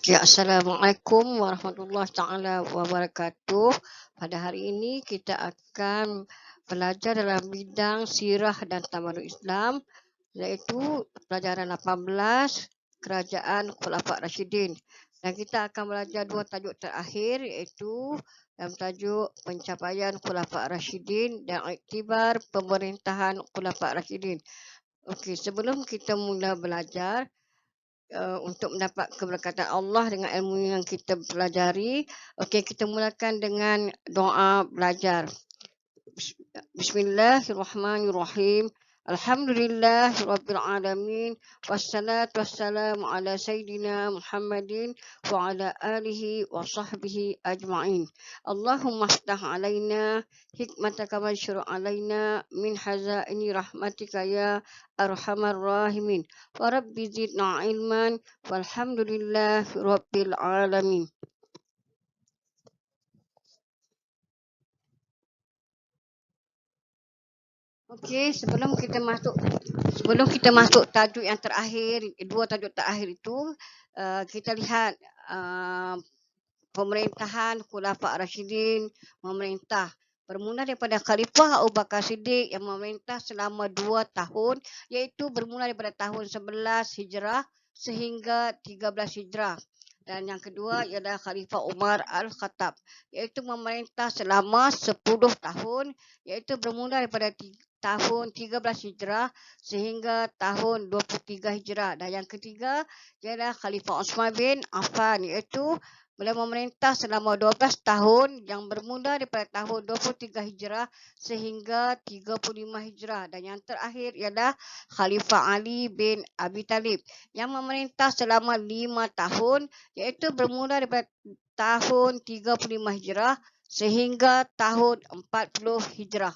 Ya, Assalamualaikum warahmatullahi taala wabarakatuh. Pada hari ini kita akan belajar dalam bidang sirah dan tamadun Islam, iaitu pelajaran 18 Kerajaan Khulafa' Rashidin. Dan kita akan belajar dua tajuk terakhir, iaitu dalam tajuk pencapaian Khulafa' Rashidin dan iktibar pemerintahan Khulafa' Rashidin. Okey, sebelum kita mula belajar, untuk mendapat keberkatan Allah dengan ilmu yang kita pelajari. Okey, kita mulakan dengan doa belajar. Bismillahirrahmanirrahim. Alhamdulillahirabbil alamin. Wassalatu wassalamu ala sayyidina Muhammadin wa ala alihi wa sahbihi ajma'in. Allahumma iftah alaina hikmataka wa syur alaina min hazaini rahmatika ya arhamar rahimin. Wa rabbi zidna ilman walhamdulillahirabbil alamin. Okey, sebelum kita masuk tajuk yang terakhir, dua tajuk terakhir itu, kita lihat pemerintahan Khulafa' Rashidin memerintah. Bermula daripada Khalifah Abu Bakar Siddiq yang memerintah selama 2 tahun, iaitu bermula daripada tahun 11 Hijrah sehingga 13 Hijrah. Dan yang kedua ialah Khalifah Umar Al-Khattab, iaitu memerintah selama 10 tahun, iaitu bermula daripada tahun 13 Hijrah sehingga tahun 23 Hijrah. Dan yang ketiga ialah Khalifah Osman bin Affan, iaitu beliau memerintah selama 12 tahun yang bermula daripada tahun 23 Hijrah sehingga 35 Hijrah. Dan yang terakhir ialah Khalifah Ali bin Abi Talib yang memerintah selama 5 tahun, iaitu bermula daripada tahun 35 Hijrah sehingga tahun 40 Hijrah.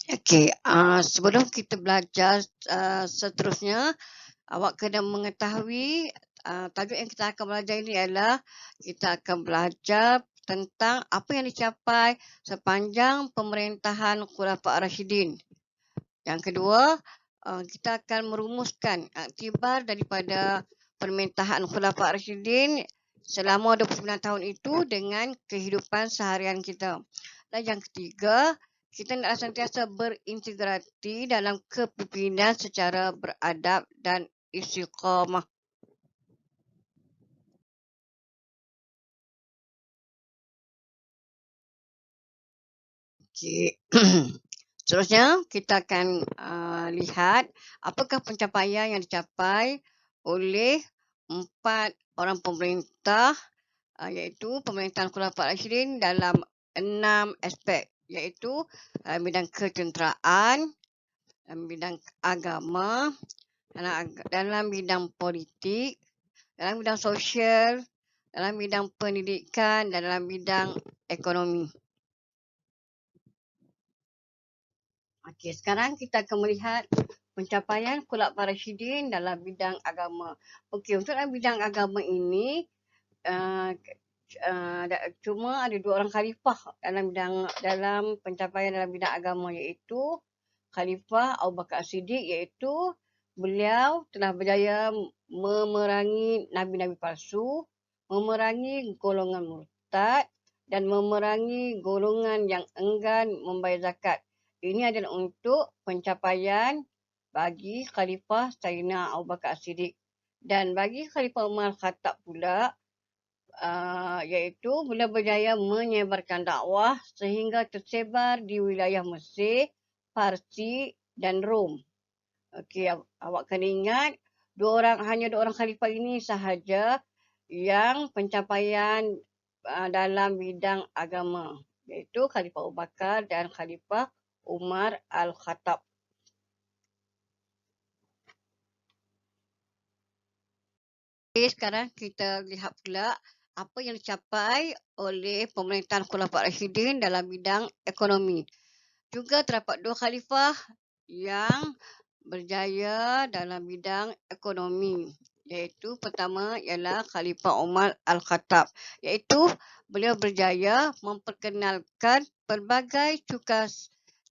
Okey, sebelum kita belajar seterusnya, awak kena mengetahui tajuk yang kita akan belajar ini adalah kita akan belajar tentang apa yang dicapai sepanjang pemerintahan Khulafa' Rashidin. Yang kedua, kita akan merumuskan iktibar daripada pemerintahan Khulafa' Rashidin selama 29 tahun itu dengan kehidupan seharian kita. Dan yang ketiga, kita nak sentiasa berintegrasi dalam kepimpinan secara beradab dan istiqamah. Okey. Seterusnya, kita akan lihat apakah pencapaian yang dicapai oleh 4 orang pemerintah, iaitu pemerintahan Khulafa' Rashidin dalam 6 aspek, iaitu bidang ketenteraan, bidang agama, dalam bidang politik, dalam bidang sosial, dalam bidang pendidikan dan dalam bidang ekonomi. Okey, sekarang kita akan melihat pencapaian Khulafa' Rashidin dalam bidang agama. Okey, untuk dalam bidang agama ini, cuma ada 2 orang khalifah dalam pencapaian dalam bidang agama, iaitu Khalifah Abu Bakar Siddiq, iaitu beliau telah berjaya memerangi nabi-nabi palsu, memerangi golongan murtad dan memerangi golongan yang enggan membayar zakat. Ini adalah untuk pencapaian bagi Khalifah Sayyidina Abu Bakar Siddiq. Dan bagi Khalifah Umar Khattab pula, iaitu beliau berjaya menyebarkan dakwah sehingga tersebar di wilayah Mesir, Parsi dan Rom. Okey, awak kena ingat hanya dua orang khalifah ini sahaja yang pencapaian dalam bidang agama, iaitu Khalifah Abu Bakar dan Khalifah Umar Al-Khattab. Okay, sekarang kita lihat pula apa yang dicapai oleh pemerintahan Khulafa' Rashidin dalam bidang ekonomi. Juga terdapat 2 khalifah yang berjaya dalam bidang ekonomi, iaitu pertama ialah Khalifah Umar Al-Khattab, iaitu beliau berjaya memperkenalkan pelbagai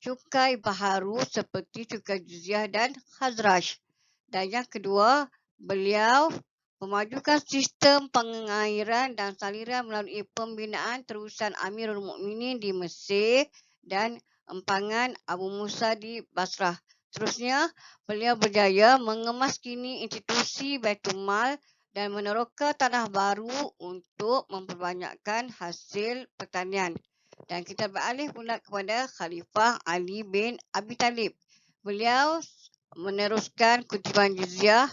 cukai baharu seperti cukai jizyah dan Khazraj. Dan yang kedua, beliau memajukan sistem pengairan dan saliran melalui pembinaan terusan Amirul Mukminin di Mesir dan empangan Abu Musa di Basrah. Terusnya, beliau berjaya mengemas-kini institusi Baitul Mal dan meneroka tanah baru untuk memperbanyakkan hasil pertanian. Dan kita beralih pula kepada Khalifah Ali bin Abi Talib. Beliau meneruskan kutipan jizyah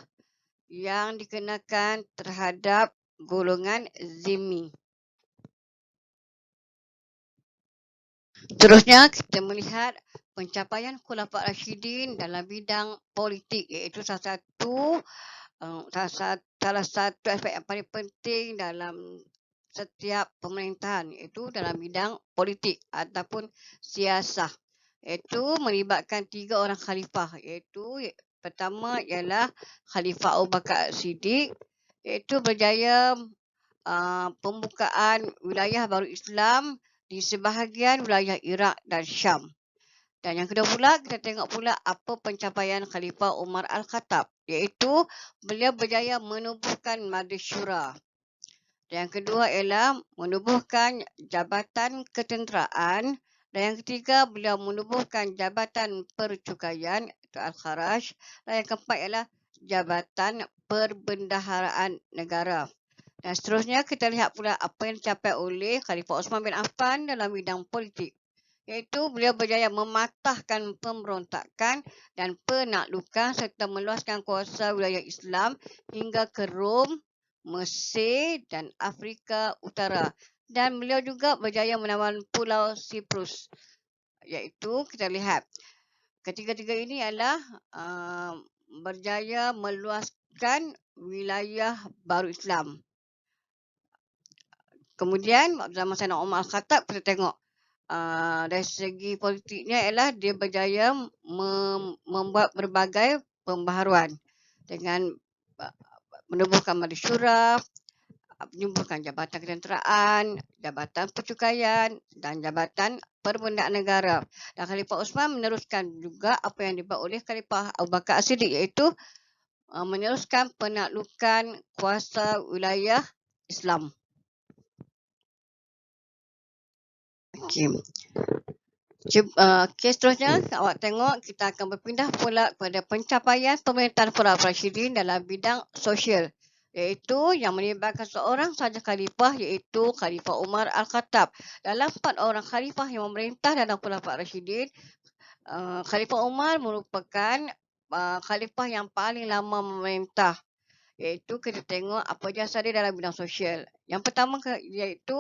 yang dikenakan terhadap golongan zimmi. Terusnya kita melihat pencapaian Khulafa' Rasyidin dalam bidang politik, iaitu salah satu aspek yang paling penting dalam setiap pemerintahan, iaitu dalam bidang politik ataupun siasah, iaitu melibatkan 3 orang khalifah, iaitu pertama ialah Khalifah Abu Bakar Siddiq, iaitu berjaya pembukaan wilayah baru Islam di sebahagian wilayah Iraq dan Syam. Dan yang kedua pula, kita tengok pula apa pencapaian Khalifah Umar Al-Khattab, iaitu beliau berjaya menubuhkan Majlis Syura. Dan yang kedua ialah menubuhkan Jabatan Ketenteraan. Dan yang ketiga, beliau menubuhkan Jabatan Percukaian, itu Al-Kharaj. Dan yang keempat ialah Jabatan Perbendaharaan Negara. Dan seterusnya kita lihat pula apa yang dicapai oleh Khalifah Osman bin Affan dalam bidang politik, iaitu beliau berjaya mematahkan pemberontakan dan penaklukan serta meluaskan kuasa wilayah Islam hingga ke Rom, Mesir dan Afrika Utara. Dan beliau juga berjaya menawan Pulau Siprus, iaitu kita lihat ketiga-tiga ini adalah berjaya meluaskan wilayah baru Islam. Kemudian zaman Sayyidina Umar Al-Khattab, kita tengok dari segi politiknya ialah dia berjaya membuat berbagai pembaharuan dengan menubuhkan Majlis Syura, menubuhkan Jabatan Ketenteraan, Jabatan Percukaian dan Jabatan Perbendaharaan Negara. Dan Khalifah Osman meneruskan juga apa yang dibuat oleh Khalifah Abu Bakar As-Siddiq, iaitu meneruskan penaklukan kuasa wilayah Islam. Okey, seterusnya awak tengok kita akan berpindah pula kepada pencapaian pemerintahan Khulafaur Rasyidin dalam bidang sosial, iaitu yang melibatkan seorang sahaja khalifah, iaitu Khalifah Umar Al-Khattab. Dalam 4 orang khalifah yang memerintah dalam Khulafaur Rasyidin, Khalifah Umar merupakan khalifah yang paling lama memerintah, iaitu kita tengok apa jasa dia dalam bidang sosial. Yang pertama iaitu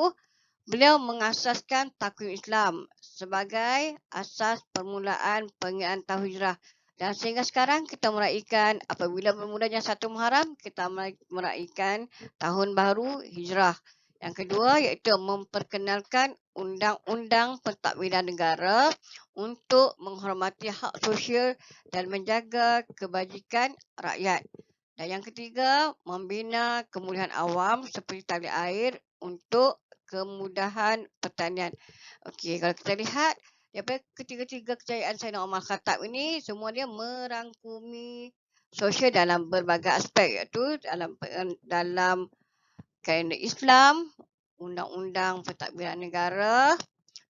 beliau mengasaskan takwim Islam sebagai asas permulaan pengiraan tahun hijrah. Dan sehingga sekarang kita meraihkan apabila bermulanya 1 Muharram, kita meraihkan tahun baru hijrah. Yang kedua iaitu memperkenalkan undang-undang pentadbiran negara untuk menghormati hak sosial dan menjaga kebajikan rakyat. Dan yang ketiga, membina kemudahan awam seperti tali air untuk kemudahan pertanian. Okey, kalau kita lihat daripada ketiga-tiga kejayaan Sayyidina Umar Khattab ini, semua dia merangkumi sosial dalam berbagai aspek, iaitu dalam kalender Islam, undang-undang pentadbiran negara.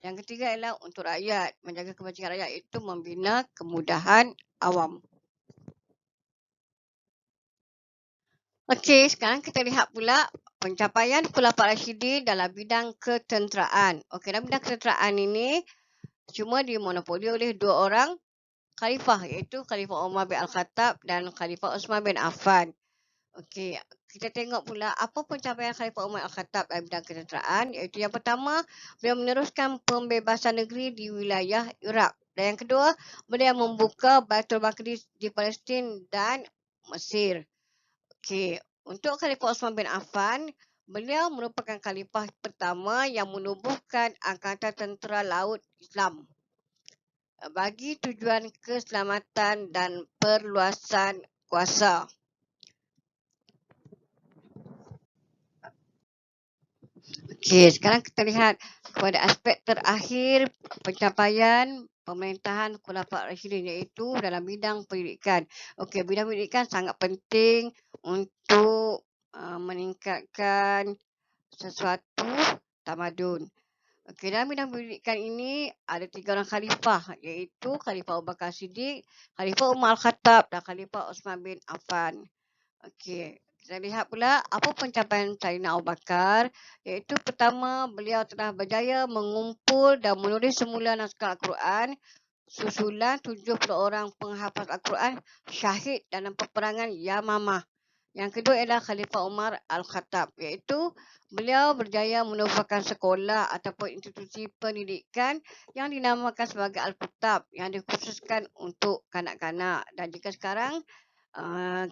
Yang ketiga ialah untuk rakyat, menjaga kebajikan rakyat, iaitu membina kemudahan awam. Okey, sekarang kita lihat pula pencapaian Khulafaur Rasyidin dalam bidang ketenteraan. Okey, dalam bidang ketenteraan ini cuma dimonopoli oleh 2 orang khalifah, iaitu Khalifah Umar bin Al-Khattab dan Khalifah Osman bin Affan. Okey, kita tengok pula apa pencapaian Khalifah Umar Al-Khattab dalam bidang ketenteraan, iaitu yang pertama, beliau meneruskan pembebasan negeri di wilayah Iraq. Dan yang kedua, beliau membuka Baitul Maqdis di Palestin dan Mesir. Okey, untuk Khalifah Osman bin Affan, beliau merupakan khalifah pertama yang menubuhkan Angkatan Tentera Laut Islam bagi tujuan keselamatan dan perluasan kuasa. Okey, sekarang kita lihat kepada aspek terakhir pencapaian pemerintahan Khulafaur Rasyidin, iaitu dalam bidang pendidikan. Okey, bidang pendidikan sangat penting untuk meningkatkan sesuatu tamadun. Okey, dalam bidang pendidikan ini ada 3 orang khalifah, iaitu Khalifah Abu Bakar Siddiq, Khalifah Umar Khattab dan Khalifah Osman bin Affan. Okey, kita lihat pula apa pencapaian Saidina Abu Bakar, iaitu pertama, beliau telah berjaya mengumpul dan menulis semula naskah Al-Quran susulan 70 orang penghafaz Al-Quran syahid dalam peperangan Yamamah. Yang kedua ialah Khalifah Umar Al-Khattab, iaitu beliau berjaya menubuhkan sekolah ataupun institusi pendidikan yang dinamakan sebagai Al-Kutab yang dikhususkan untuk kanak-kanak. Dan jika sekarang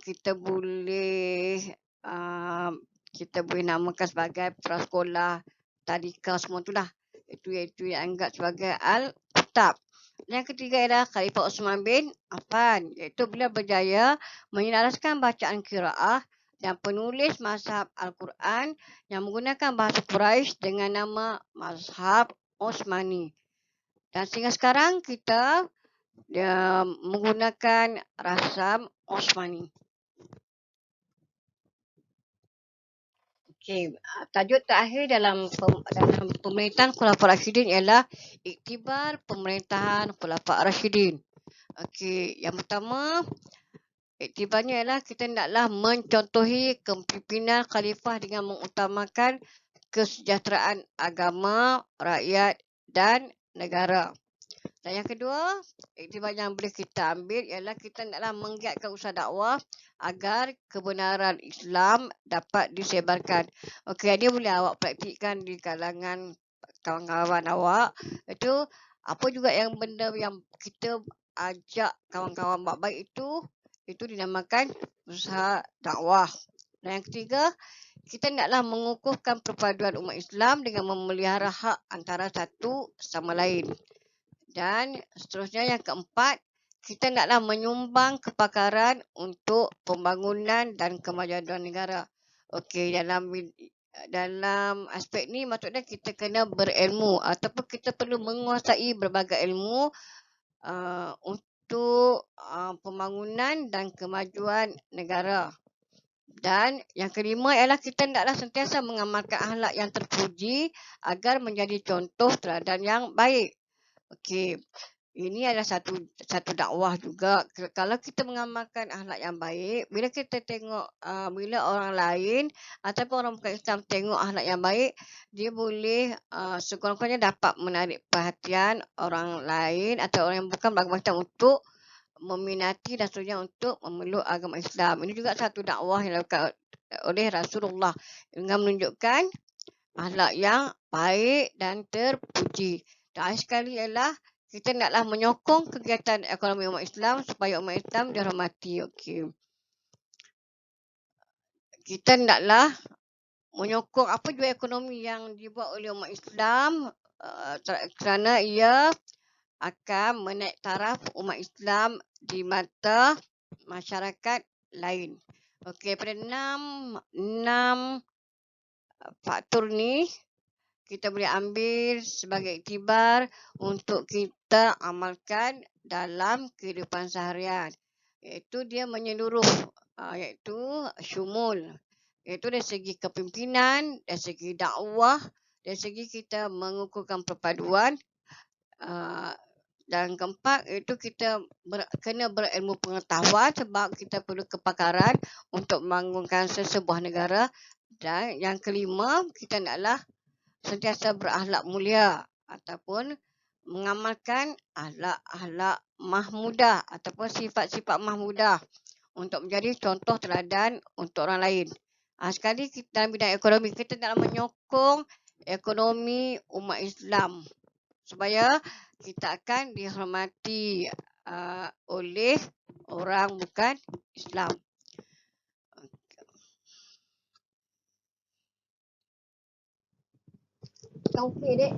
kita boleh uh, kita boleh namakan sebagai prasekolah, tadika, semua itulah. Itu yang anggap sebagai Al-Kutab. Yang ketiga ialah Khalifah Osman bin Affan, iaitu beliau berjaya menyelaraskan bacaan qiraah dan penulis mazhab Al-Quran yang menggunakan bahasa Quraisy dengan nama mazhab Osmani. Dan sehingga sekarang kita menggunakan rasam Osmani. Okey, tajuk terakhir dalam pemerintahan Khulafaur Rasyidin ialah iktibar pemerintahan Khulafaur Rasyidin. Okey, yang pertama, iktibarnya ialah kita hendaklah mencontohi kepimpinan khalifah dengan mengutamakan kesejahteraan agama, rakyat dan negara. Dan yang kedua, iktibar yang boleh kita ambil ialah kita hendaklah menggiatkan usaha dakwah agar kebenaran Islam dapat disebarkan. Okey, ini boleh awak praktikkan di kalangan kawan-kawan awak. Itu apa juga yang benda yang kita ajak kawan-kawan buat baik itu dinamakan usaha dakwah. Dan yang ketiga, kita hendaklah mengukuhkan perpaduan umat Islam dengan memelihara hak antara satu sama lain. Dan seterusnya yang keempat, kita hendaklah menyumbang kepakaran untuk pembangunan dan kemajuan negara. Okey, dalam aspek ni maksudnya kita kena berilmu ataupun kita perlu menguasai berbagai ilmu untuk pembangunan dan kemajuan negara. Dan yang kelima ialah kita hendaklah sentiasa mengamalkan akhlak yang terpuji agar menjadi contoh teladan yang baik. Okey, ini adalah satu dakwah juga. Kalau kita mengamalkan akhlak yang baik, bila kita tengok bila orang lain ataupun orang bukan Islam tengok akhlak yang baik, dia boleh sekurang-kurangnya dapat menarik perhatian orang lain atau orang yang bukan beragama Islam untuk meminati dan seterusnya untuk memeluk agama Islam. Ini juga satu dakwah yang dilakukan oleh Rasulullah dengan menunjukkan akhlak yang baik dan terpuji. Dan sekali ialah kita naklah menyokong kegiatan ekonomi umat Islam supaya umat Islam dihormati. Okey. Kita naklah menyokong apa jua ekonomi yang dibuat oleh umat Islam kerana ia akan menaik taraf umat Islam di mata masyarakat lain. Okey, pada enam faktor ni kita boleh ambil sebagai iktibar untuk kita amalkan dalam kehidupan seharian. Iaitu dia menyeluruh, iaitu syumul. Iaitu dari segi kepimpinan, dari segi dakwah, dari segi kita mengukuhkan perpaduan. Dan keempat, iaitu kita kena berilmu pengetahuan sebab kita perlu kepakaran untuk membangunkan sesebuah negara. Dan yang kelima, kita naklah sentiasa berakhlak mulia ataupun mengamalkan akhlak-akhlak mahmudah ataupun sifat-sifat mahmudah untuk menjadi contoh teladan untuk orang lain. Sekali kita dalam bidang ekonomi, kita nak menyokong ekonomi umat Islam supaya kita akan dihormati oleh orang bukan Islam. Kau okey, Dek?